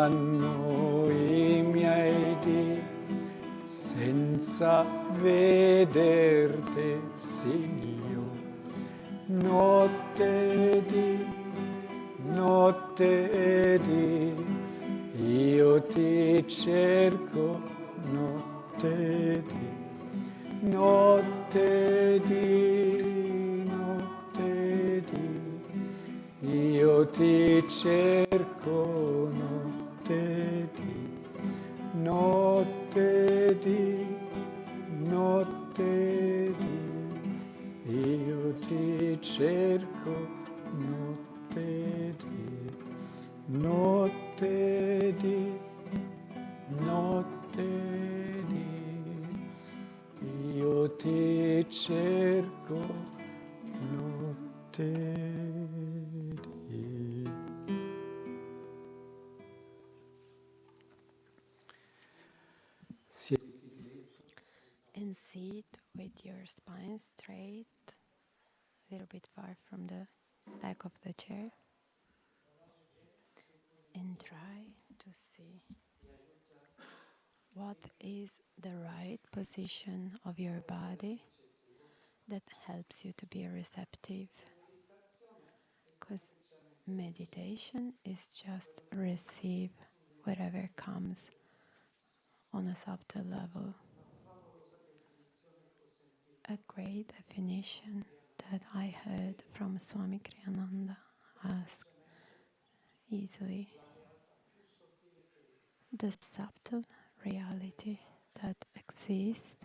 vanno i miei dì senza vederti, Signore. Notte e dì, io ti cerco, notte e dì. Notte e dì, io ti cerco, notte e dì. Notte e dì, io ti cerco, notte e dì. Notte e dì, io ti cerco, notte e dì. And sit with your spine straight, a little bit far from the back of the chair. And try to see what is the right position of your body that helps you to be receptive. Because meditation is just receive whatever comes on a subtle level. A great definition that I heard from 𝗙𝗰𝗲𝗯𝗺 ask easily: the subtle reality that exists,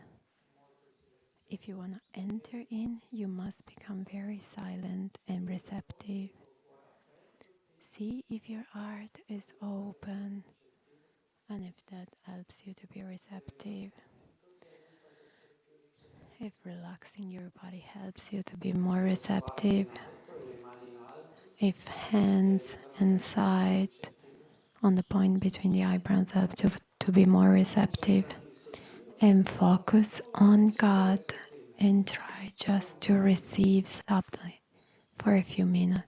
if you want to enter in, you must become very silent and receptive. See if your heart is open and if that helps you to be receptive. If relaxing your body helps you to be more receptive. If hands and side on the point between the eyebrows help to be more receptive. And focus on God and try just to receive subtly for a few minutes.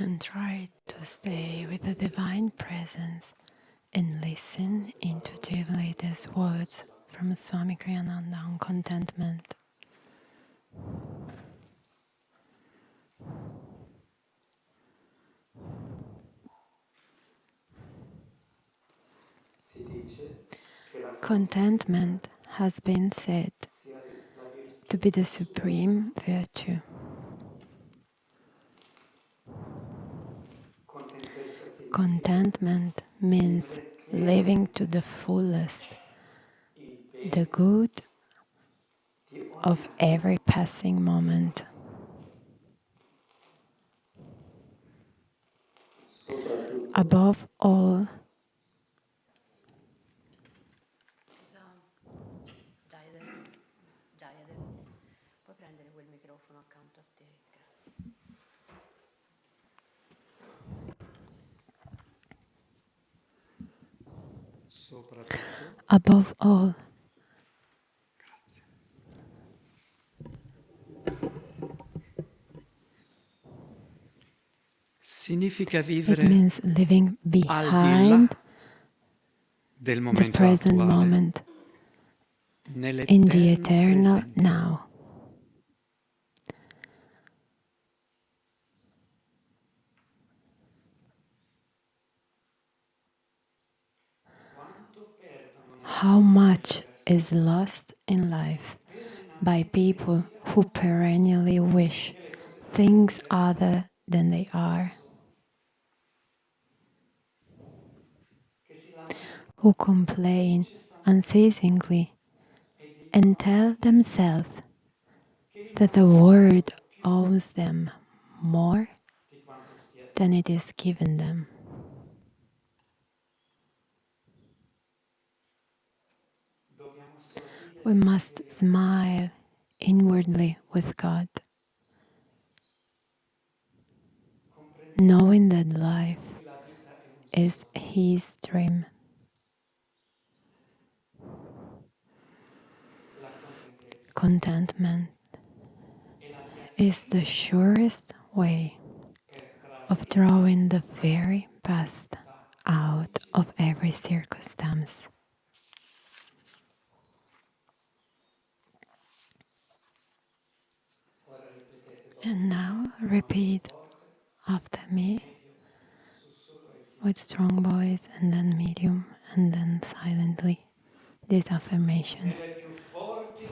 And try to stay with the divine presence and listen intuitively these words from Swami Kriyananda on contentment. Contentment has been said to be the supreme virtue. Contentment means living to the fullest the good of every passing moment. Above all, Jayadev, puoi prendere quel microfono accanto a te, grazie. Above all, significa it vivere means living behind del the momento present attuale, moment, in the eternal presente. now. How much is lost in life by people who perennially wish things other than they are, who complain unceasingly and tell themselves that the world owes them more than it is given them. We must smile inwardly with God, knowing that life is His dream. Contentment is the surest way of drawing the very best out of every circumstance. And now repeat after me with strong voice and then medium and then silently this affirmation.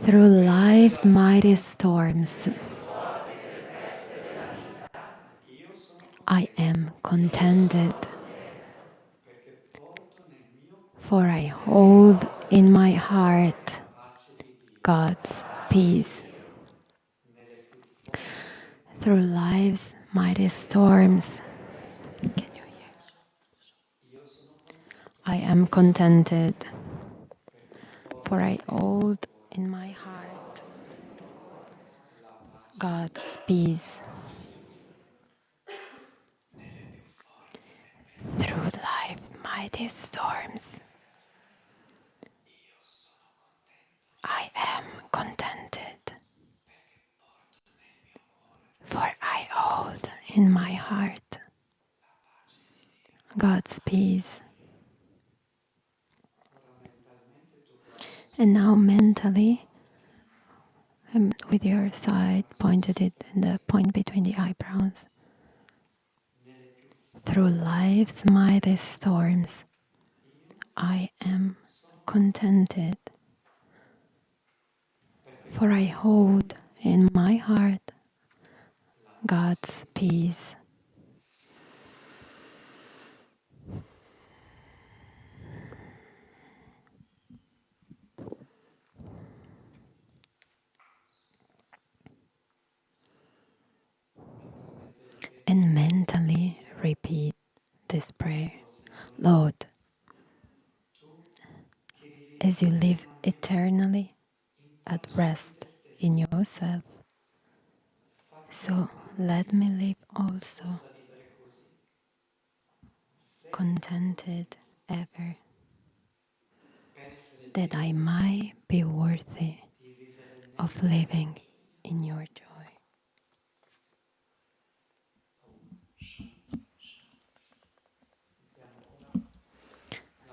Through life's mighty storms, I am contented, for I hold in my heart God's peace. Through life's mighty storms, can you hear? I am contented, for I hold in my heart God's peace. Through life's mighty storms, I am contented, for I hold in my heart God's peace. And now mentally, with your side pointed it in the point between the eyebrows. Through life's mighty storms, I am contented, for I hold in my heart God's peace. And mentally repeat this prayer. Lord, as you live eternally at rest in yourself, so let me live also contented ever, that I might be worthy of living in your joy.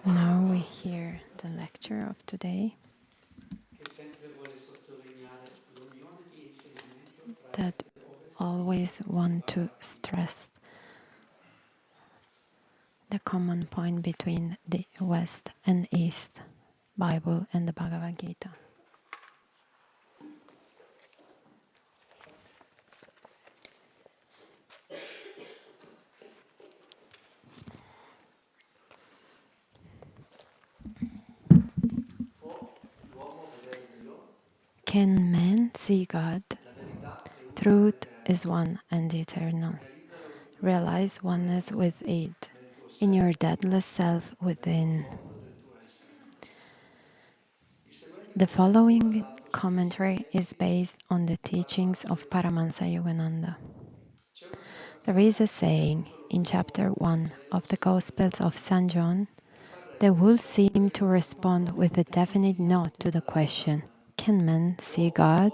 Now we hear the lecture of today that always want to stress the common point between the West and East, Bible and the Bhagavad Gita. Can man see God? Truth is one and eternal. Realize oneness with it in your deathless self within. The following commentary is based on the teachings of Paramhansa Yogananda. There is a saying in chapter 1 of the Gospels of St. John that will seem to respond with a definite no to the question, can man see God?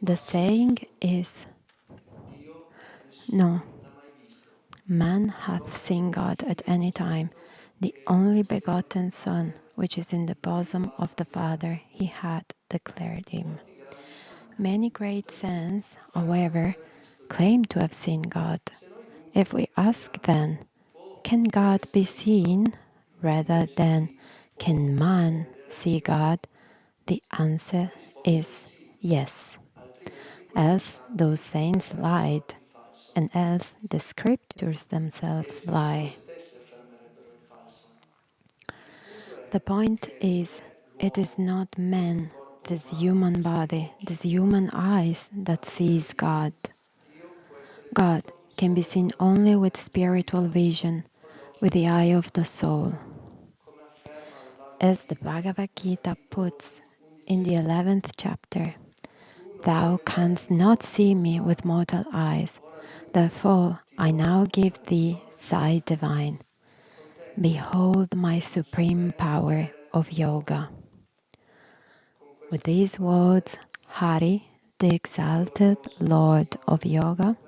The saying is, no, man hath seen God at any time, the only begotten Son, which is in the bosom of the Father, he hath declared him. Many great saints, however, claim to have seen God. If we ask then, can God be seen, rather than can man see God, the answer is yes. Else those saints lied, and else the scriptures themselves lie. The point is, it is not man, this human body, this human eyes that sees God. God can be seen only with spiritual vision, with the eye of the soul. As the Bhagavad Gita puts in the 11th chapter, thou canst not see me with mortal eyes, therefore I now give thee sight divine. Behold my supreme power of yoga. With these words, Hari, the exalted Lord of Yoga,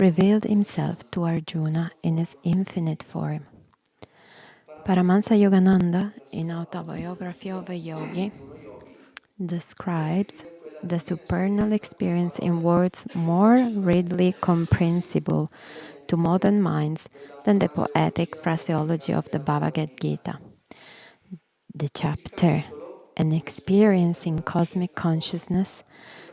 revealed himself to Arjuna in his infinite form. Paramhansa Yogananda, in Autobiography of a Yogi, describes the supernal experience in words more readily comprehensible to modern minds than the poetic phraseology of the Bhagavad Gita. The chapter, An Experience in Cosmic Consciousness,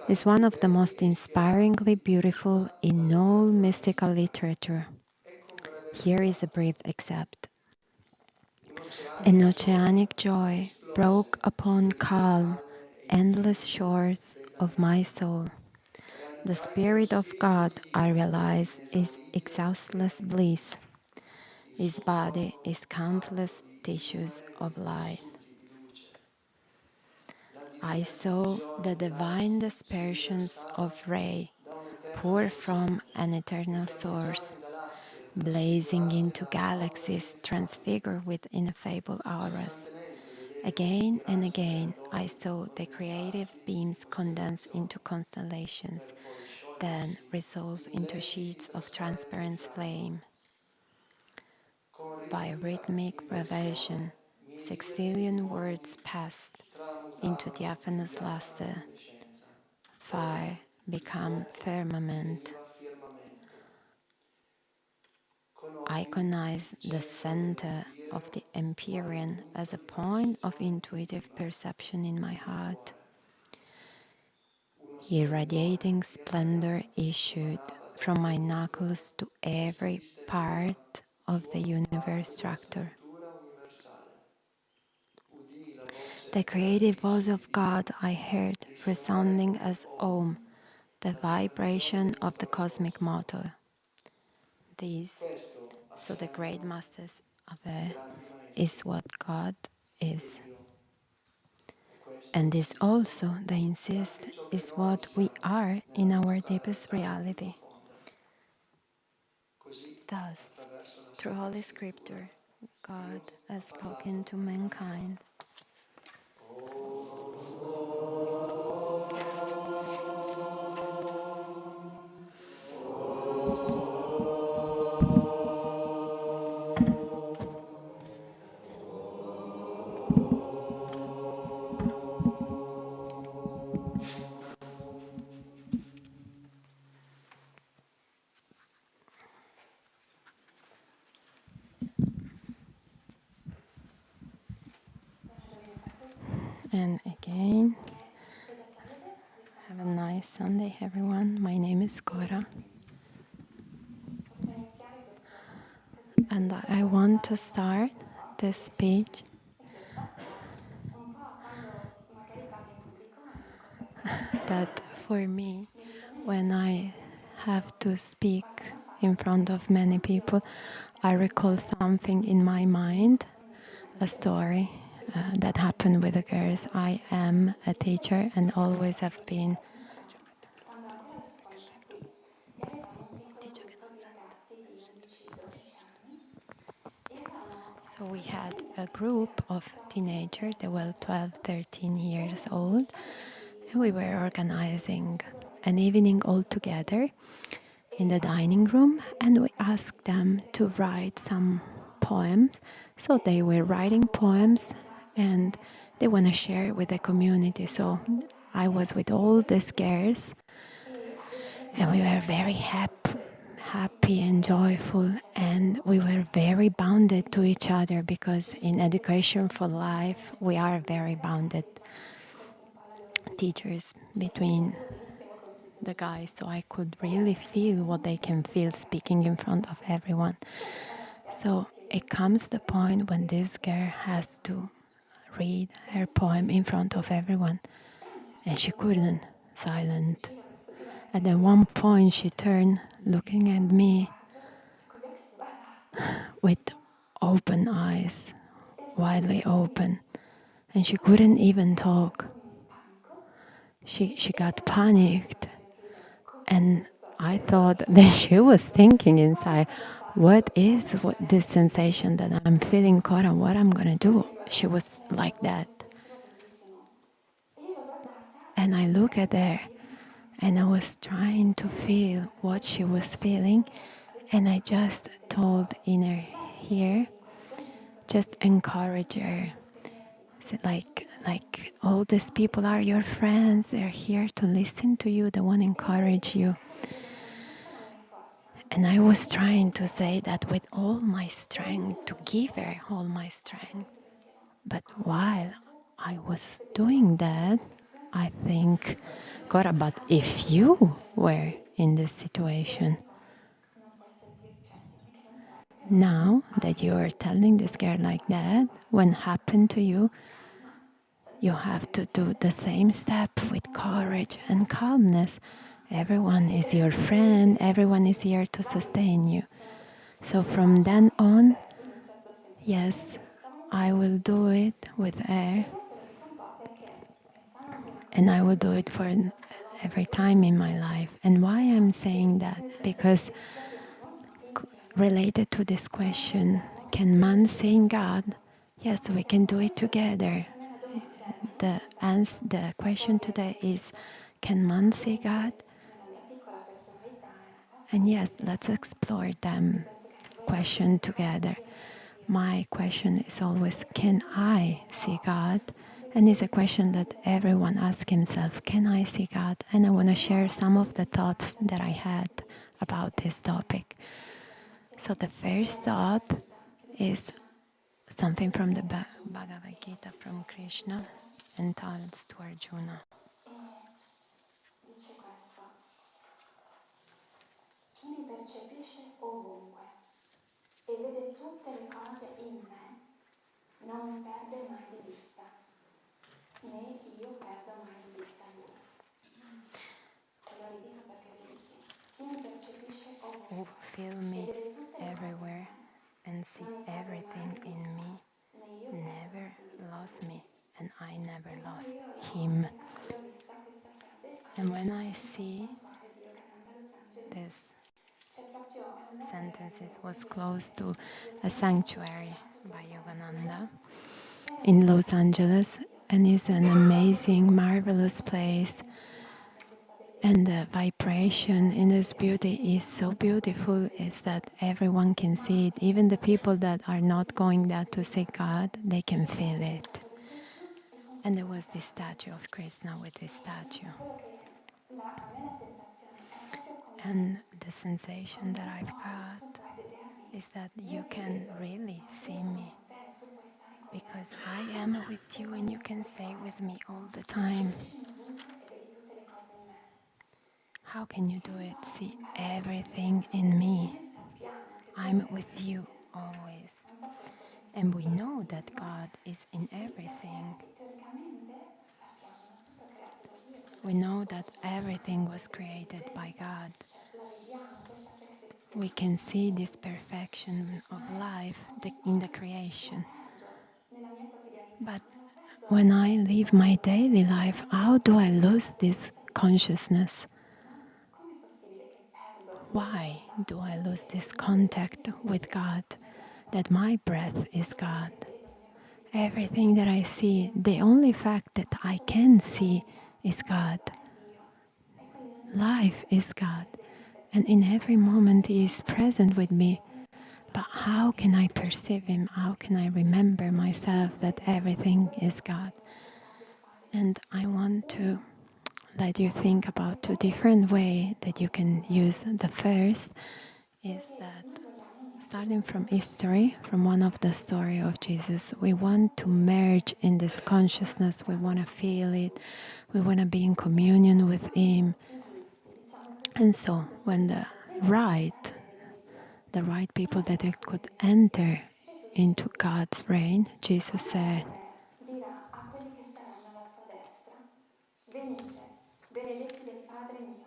is one of the most inspiringly beautiful in all mystical literature. Here is a brief excerpt. An oceanic joy broke upon calm, endless shores of my soul. The Spirit of God, I realize, is exhaustless bliss. His body is countless tissues of light. I saw the divine dispersions of ray pour from an eternal source, blazing into galaxies transfigured with ineffable auras. Again and again, I saw the creative beams condense into constellations, then resolve into sheets of transparent flame. By rhythmic reversion, sextillion words passed into diaphanous luster. Fire become firmament. Iconize the center of the Empyrean as a point of intuitive perception in my heart. Irradiating splendor issued from my knuckles to every part of the universe structure. The creative voice of God I heard resounding as Om, the vibration of the cosmic motor. This, so the great masters aver, is what God is. And this also, they insist, is what we are in our deepest reality. Thus, through Holy Scripture, God has spoken to mankind. And again, have a nice Sunday, everyone. My name is Cora. And I want to start this speech that for me, when I have to speak in front of many people, I recall something in my mind, a story that happened with the girls. I am a teacher and always have been. So we had a group of teenagers, they were 12, 13 years old, and we were organizing an evening all together in the dining room, and we asked them to write some poems. So they were writing poems and they want to share with the community. So I was with all these girls and we were very happy and joyful, and we were very bounded to each other because in Education for Life we are very bounded teachers between the guys, so I could really feel what they can feel speaking in front of everyone. So it comes the point when this girl has to read her poem in front of everyone, and she couldn't silent. And at one point she turned looking at me with open eyes, widely open, and she couldn't even talk. She got panicked, and I thought that she was thinking inside, what this sensation that I'm feeling, Cora, what I'm gonna do? She was like that. And I look at her, and I was trying to feel what she was feeling, and I just told in her ear, just encourage her. So like all these people are your friends, they're here to listen to you, they want to encourage you. And I was trying to say that with all my strength, to give her all my strength. But while I was doing that, I think, Cora, but if you were in this situation, now that you are telling this girl like that, when happened to you, you have to do the same step with courage and calmness. Everyone is your friend, everyone is here to sustain you. So from then on, yes, I will do it with her, and I will do it for every time in my life. And why I'm saying that? Because related to this question, can man see God? Yes, we can do it together. The question today is, can man see God? And yes, let's explore them question together. My question is always, can I see God? And it's a question that everyone asks himself, can I see God? And I want to share some of the thoughts that I had about this topic. So the first thought is something from the Bhagavad Gita from Krishna and tells to Arjuna. Chi mi percepisce ovunque e vede tutte le cose in me, non mi perde mai di vista, né io perdo mai di vista lui. Lo ridico perché vedi sì. Chi mi percepisce ovunque Who feel me everywhere and see everything in me, never lost me, and I never lost him. And when I see this sentences was close to a sanctuary by Yogananda in Los Angeles, and it's an amazing, marvelous place. And the vibration in this beauty is so beautiful, is that everyone can see it. Even the people that are not going there to see God, they can feel it. And there was this statue of Krishna with this statue. And the sensation that I've got is that you can really see me, because I am with you and you can stay with me all the time? Percepisci ovunque e vedi tutte le cose in me. How can you do E it? poi See impara a everything sostenere in che me. insieme sappiamo che Dio I'm è with you onnipresente. always. È un po' questo che insomma And we sto know that capendo, no? God is E in quindi da everything. te, teoricamente, sappiamo, no? Tutto creato da Dio, c'è We questa know that forza everything umana, was questa created by intelligenza, God. cioè la vediamo, questa We perfezione can nel see this mondo. perfection of Ma life ogni in the volta la creation. perdo nella mia quotidianità, But me la perdo when I live my daily life, how do I lose this consciousness? no? Com'è possibile che perdo questo Why do contatto? I No? lose Che this il mio contact respiro with God? non è vero. That my breath is Tutto quello God. che vedo, la mia possibilità di Everything that I see, the diventare, only fact that ma I tutto quello can che vedo see is tutto God. questo è Dio. E quindi in ogni Life momento is è God. presente. And in every moment, He is Come present with me. è But impossibile how can I non perceive percepire. Him? How can I remember E ci sono myself due that cose, everything due is cose God? che vorrei portarvi a fare. And I want to Una let you è think about two rivedervi different davanti alla ways that you storia can come use. erano The Gesù. first is Perché that noi vogliamo unirci con starting questa from coscienza history, from one of the story of Jesus, we want to merge in this consciousness. We want to feel it. We want to be in communion with Him. i giusti, diciamo in questo And so, mondo when che potevano entrare nel regno di Dio, the right people sono that they arrivati could nel regno di Dio. enter Gesù dice into così: God's reign, Jesus quando il said, re dirà a quelli che saranno alla sua destra, venite, benedetti del Padre mio,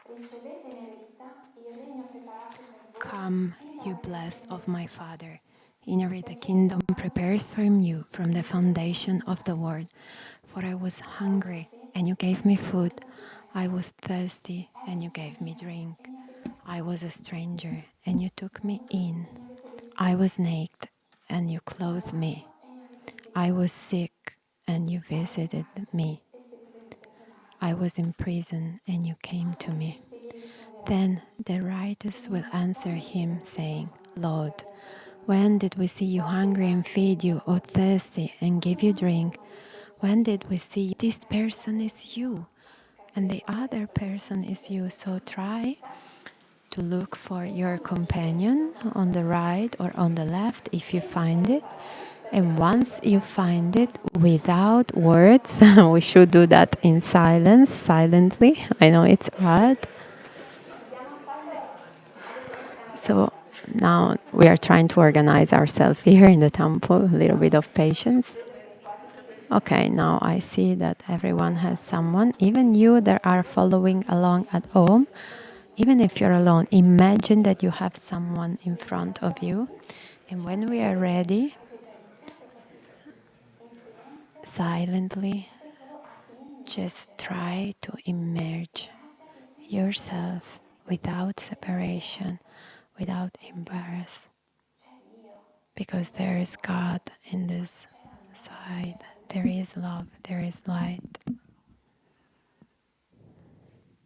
ricevete in eredità il regno preparato per voi "Come, fin you dalla blessed creazione of del my mondo. Father, inherit the Perché io kingdom amo prepared voi, from you from the mentre voi foundation of the mangiate. world. For I was Avete hungry, sete and you e gave io me vi do food. da bere. I was thirsty, and you Ereste gave me straniero drink. e mi avete I accolto. was a stranger, and you took me Nudo in. e mi avete I vestito. was naked, and you clothed me. Malato e mi avete I visitato. was sick, and you Ero in visited carcere me. e siete venuti a I trovarmi. was in prison, and you came to Allora i me." giusti gli Then risponderanno: the righteous will Signore, answer quando ti him, abbiamo visto saying, affamato e ti "Lord, abbiamo dato da when mangiare? did we see you O hungry and setato e feed abbiamo you, dato or da bere? thirsty and give Quando you mai ti drink? abbiamo visto When did straniero we see you?" e This t'abbiamo person is you, accolto? and Capire the qual è la other sua person differenza is del you. So secondo? try C'è? to look for E your quando vedete companion on trovato, the right or on the left if you senza find usare it. parole, perché And la Bibbia once è you fatta find it apposta. without words, we should do that in silence, silently. I know it's hard. Andiamo a farlo, adesso ci stiamo So organizzando. now we are trying to organize ourselves here in the temple, a little bit of patience. Vedo che quasi tutti ci sono. Okay, now I see that everyone has someone, even you that are following along at home. Even if you're alone, imagine that you have someone in front of you. And when we are ready, Avete già iniziato così, in silenzio, silently, provate solo a just immergervi, try to immerse immergervi senza yourself separazione, without senza separation, differenza. without embarrass, C'è Dio in because there questo is mondo, God in this c'è l'amore, c'è side. la There luce. is love, there is light.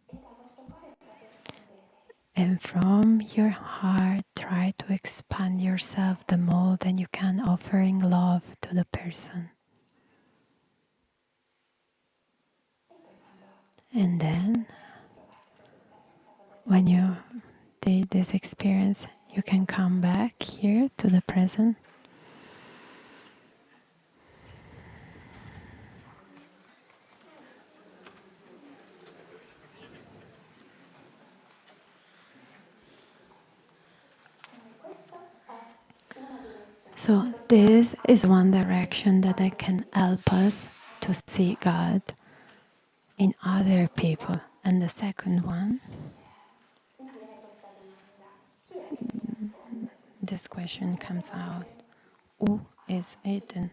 E dal vostro cuore proprio espandete. And from your heart, try to expand yourself the more than you can, offering love to the person. E poi quando And then, provate questa esperienza potete when you did this experience, you can come back here to the present. questa è una direzione. So, Possiamo this is one aiutarci direction that a can help us to see God in other people. And the second one, mi viene questa domanda. Chi è che si nasconde? this question Perché comes a out. volte Who is hidden?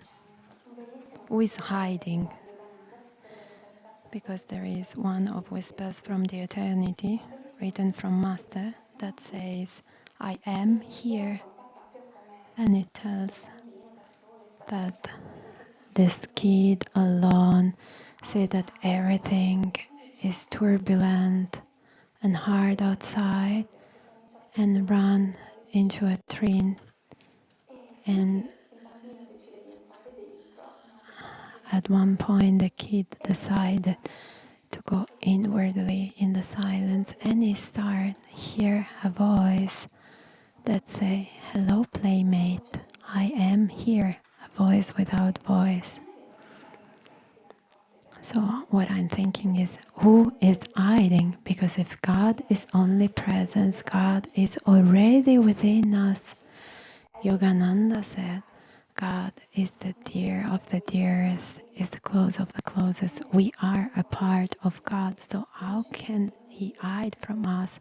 c'è un bellissimo Who is sussurro di hiding? Yogananda, sussurro dell'eternità, se lo Because there possiate is one of sentire. whispers from the eternity C'è un bellissimo written from sussurro che Master dice sono that qui says, "I e am here." racconta proprio come And it questo tells bambino da solo sta that cercando di tutto this kid alone said that everything is turbulent and hard outside and ran into a tree. e And finché il bambino decide di entrare dentro non può più at one nascondersi point, the kid e sente questa decided voce to go che dice inwardly in the quello silence, che and he vedi started sono hear a io, voice sono that qui, say, "Hello, una playmate. voce senza I voce. am here." A voice without voice. Non è vero che So what I'm thinking is, who is hiding? Because if God is only presence, God is already within us. Yogananda said, God is the dear of the dearest, is the close of the closest. We are a part of God, so how can He hide from us?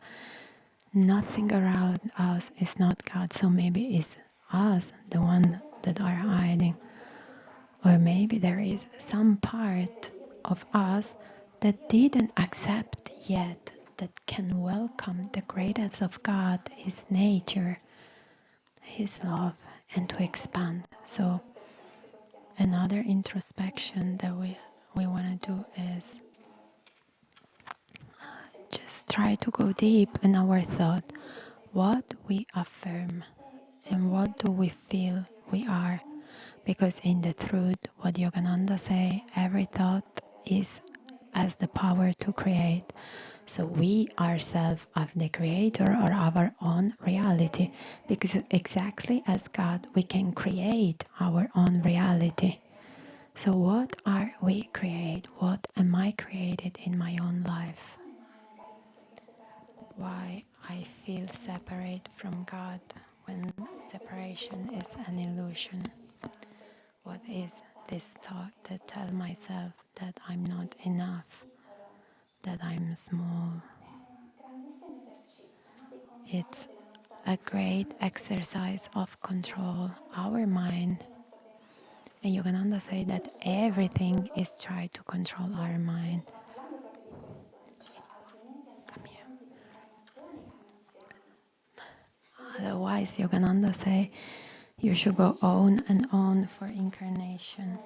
Nothing around us is not God, so maybe it's us, the one that are hiding. Or maybe there is some part of us that didn't accept yet, that can welcome the greatness of God, His nature, His love, and to expand. So another introspection that we want to do is just try to go deep in our thought. What we affirm and what do we feel we are? Because in the truth, what Yogananda say, every thought has the power to create. So we ourselves are the creator of our own reality. Because exactly as God, we can create our own reality. So what are we create? What am I created in my own life? Why I feel separate from God when separation is an illusion? What is this thought that tell myself that I'm not enough, that I'm small? It's a great exercise of control, our mind. And Yogananda said that everything is trying to control our mind. Come here. Otherwise, Yogananda say, you should go on and on for incarnation.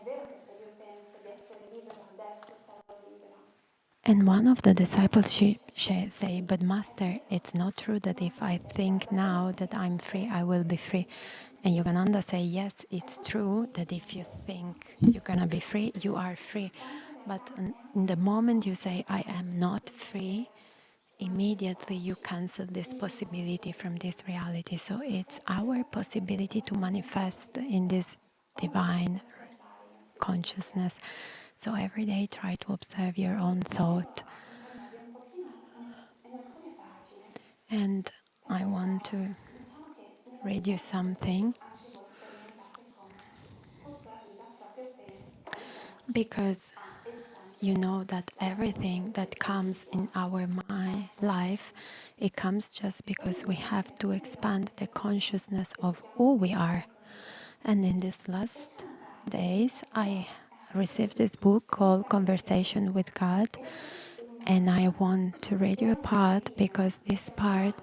And one of the disciples say, but Master, it's not true that if I think now that I'm free, I will be free. And Yogananda say, yes, it's true that if you think you're gonna be free, you are free. But in the moment you say, I am not free, immediately you cancel this possibility from this reality. So it's our possibility to manifest in this divine consciousness. So every day try to observe your own thought. And I want to read you something, because you know that everything that comes in our life, it comes just because we have to expand the consciousness of who we are. And in these last days, I received this book called Conversation with God, and I want to read you a part because this part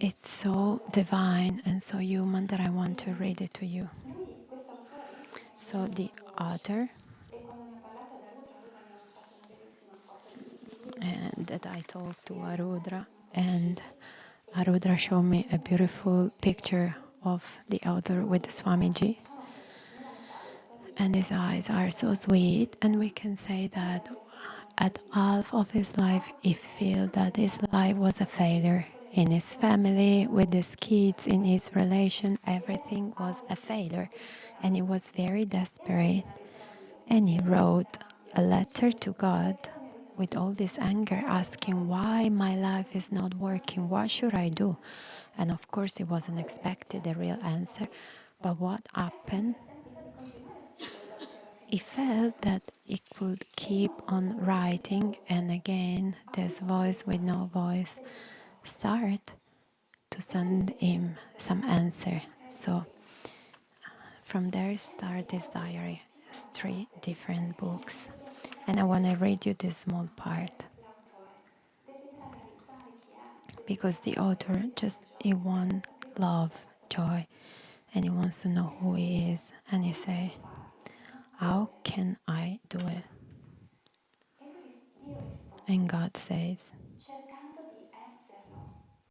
is so divine and so human that I want to read it to you. So the author, and that I talked to Arudra, and Arudra showed me a beautiful picture of the author with Swamiji, and his eyes are so sweet, and we can say that at half of his life he felt that his life was a failure. In his family, with his kids, in his relation, everything was a failure, and he was very desperate. And he wrote a letter to God with all this anger, asking why my life is not working, what should I do? And of course he wasn't expected a real answer. But what happened? He felt that he could keep on writing, and again this voice with no voice start to send him some answer. So from there start his diary. It's 3 different books. And I want to read you this small part, because the author he wants love, joy, and he wants to know who he is. And he say, how can I do it? And God says,